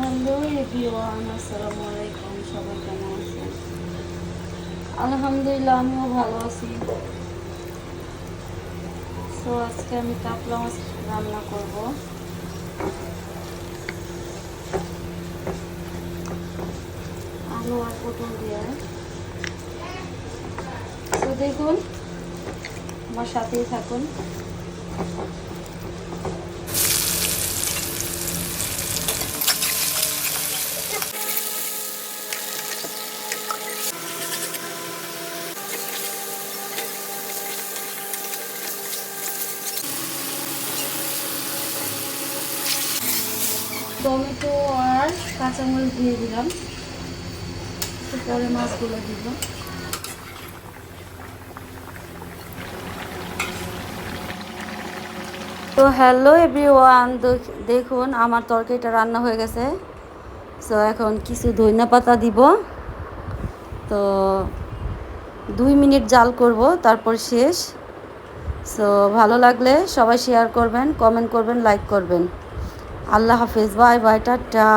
Hello everyone, আসসালামু আলাইকুম। সবাই কেমন আছেন? আলহামদুলিল্লাহ, আমিও ভালো আছি। সো আজকে আমি কাতলা মাছ রান্না করব। আলু আর পটল দিয়ে। তো দেখুন, আমার সাথেই থাকুন। টমেটো আর কাঁচামরিচ দিয়ে দিলাম, পরে মাছগুলো দিব। তো হ্যালো এভরিওয়ান, দেখুন আমার তরকারিটা রান্না হয়ে গেছে। সো এখন কিছু ধনিয়া পাতা দিব। তো 2 মিনিট জাল করব, তারপর শেষ। সো ভালো লাগলে সবাই শেয়ার করবেন, কমেন্ট করবেন, লাইক করবেন। আল্লাহ হাফেজ, বাই বাই, টাটা।